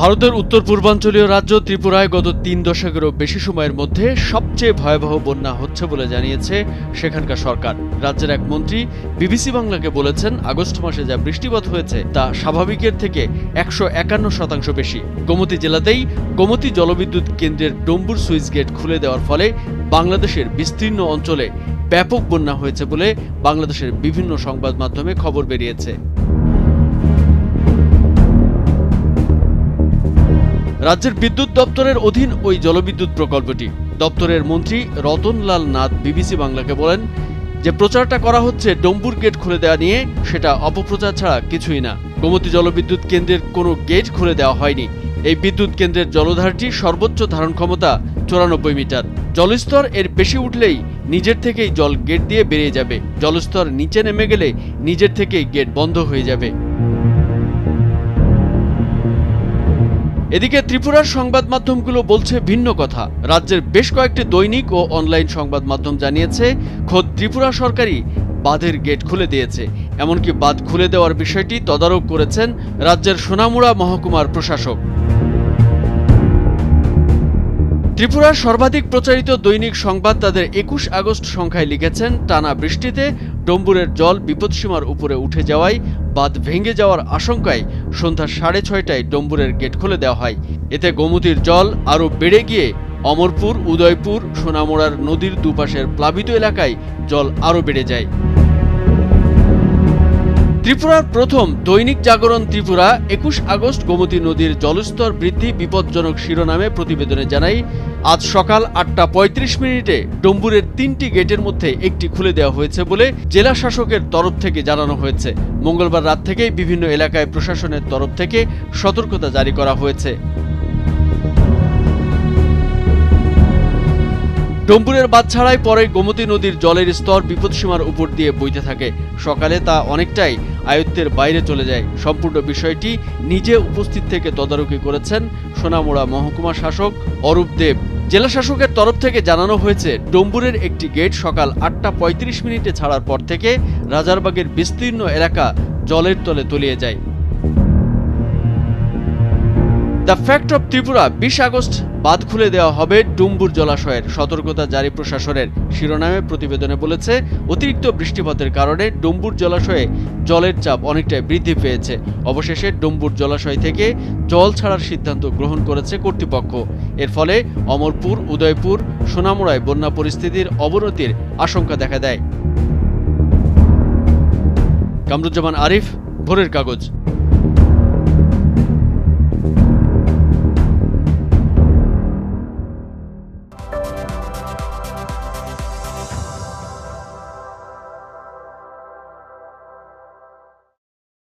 ভারতের উত্তর পূর্বাঞ্চলীয় রাজ্য ত্রিপুরায় গত ৩ দশকেরও বেশি সময়ের মধ্যে সবচেয়ে ভয়াবহ বন্যা হচ্ছে বলে জানিয়েছে সেখানকার সরকার। রাজ্যের এক মন্ত্রী বিবিসি বাংলাকে বলেছেন, আগস্ট মাসে যা বৃষ্টিপাত হয়েছে তা স্বাভাবিকের থেকে ১৫১% বেশি। গোমতী জেলাতেই গোমতী জলবিদ্যুৎ কেন্দ্রের ডম্বুর সুইচ গেট খুলে দেওয়ার ফলে বাংলাদেশের বিস্তীর্ণ অঞ্চলে ব্যাপক বন্যা হয়েছে বলে বাংলাদেশের বিভিন্ন সংবাদ মাধ্যমে খবর বেরিয়েছে। রাজ্যের বিদ্যুৎ দপ্তরের অধীন ওই জলবিদ্যুৎ প্রকল্পটি। দপ্তরের মন্ত্রী রতনলাল নাথ বিবিসি বাংলাকে বলেন যে প্রচারটা করা হচ্ছে ডম্বুর গেট খুলে দেওয়া নিয়ে, সেটা অপপ্রচার ছাড়া কিছুই না। গোমতী জলবিদ্যুৎ কেন্দ্রের কোনো গেট খুলে দেওয়া হয়নি। এই বিদ্যুৎ কেন্দ্রের জলধারটি সর্বোচ্চ ধারণ ক্ষমতা ৯৪ মিটার। জলস্তর এর বেশি উঠলেই নিজের থেকেই জল গেট দিয়ে বেরিয়ে যাবে। জলস্তর নিচে নেমে গেলে নিজের থেকেই গেট বন্ধ হয়ে যাবে। এদিকে ত্রিপুরার সংবাদ মাধ্যমগুলো বলছে ভিন্ন কথা। রাজ্যের বেশ কয়েকটি দৈনিক ও অনলাইন সংবাদ মাধ্যম জানিয়েছে খোদ ত্রিপুরা সরকারই বাঁধের গেট খুলে দিয়েছে। এমনকি বাঁধ খুলে দেওয়ার বিষয়টি তদারক করেছেন রাজ্যের সোনামুড়া মহকুমার প্রশাসক। ত্রিপুরার সর্বাধিক প্রচারিত দৈনিক সংবাদ তাদের ২১ আগস্ট সংখ্যায় লিখেছেন, টানা বৃষ্টিতে ডম্বুরের জল বিপদসীমার উপরে উঠে যাওয়ায় বাঁধ ভেঙে যাওয়ার আশঙ্কায় সন্ধ্যা ৬:৩০টায় ডম্বুরের গেট খুলে দেওয়া হয়। এতে গোমতীর জল আরও বেড়ে গিয়ে অমরপুর, উদয়পুর, সোনামুড়ার নদীর দুপাশের প্লাবিত এলাকায় জল আরও বেড়ে যায়। ত্রিপুরার প্রথম দৈনিক জাগরণ ত্রিপুরা ২১ আগস্ট গোমতী নদীর জলস্তর বৃদ্ধি বিপজ্জনক শিরোনামে প্রতিবেদনে জানায়, আজ সকাল ৮টা৩৫ ডম্বুরের ৩টি গেটের মধ্যে একটি খুলে দেওয়া হয়েছে বলে জেলা শাসকের তরফ থেকে জানানো হয়েছে। মঙ্গলবার রাত থেকেই বিভিন্ন এলাকায় প্রশাসনের তরফ থেকে সতর্কতা জারি করা হয়েছে। ডম্বুরের বাঁধ ছাড়াই পরে গোমতী নদীর জলের স্তর বিপদসীমার উপর দিয়ে বইতে থাকে। সকালে তা অনেকটাই আয়ত্তের বাইরে চলে যায়। সম্পূর্ণ বিষয়টি নিজে উপস্থিত থেকে তদারকি করেছেন সোনামুড়া মহকুমা শাসক অরূপ দেব। জেলা শাসকের তরফ থেকে জানানো হয়েছে, ডম্বুরের একটি গেট সকাল ৮টা৩৫ ছাড়ার পর থেকে রাজারবাগের বিস্তীর্ণ এলাকা জলের তলে তলিয়ে যায়। The fact of Tripura ২০ August বাঁধ খুলে দেওয়া হবে ডুম্বুর জলাশয়ের, সতর্কতা জারি প্রশাসনের শিরোনামে প্রতিবেদনে বলেছে, অতিরিক্ত বৃষ্টিপাতের কারণে ডুম্বুর জলাশয়ে জলের চাপ অনেকটাই বৃদ্ধি পেয়েছে। অবশেষে ডুম্বুর জলাশয় থেকে জল ছাড়ার সিদ্ধান্ত গ্রহণ করেছে কর্তৃপক্ষ। এর ফলে অমরপুর, উদয়পুর, সোনামুড়ায় বন্যা পরিস্থিতির অবনতির আশঙ্কা দেখা দেয়। কামরুজ্জামান আরিফ, ভোরের কাগজ।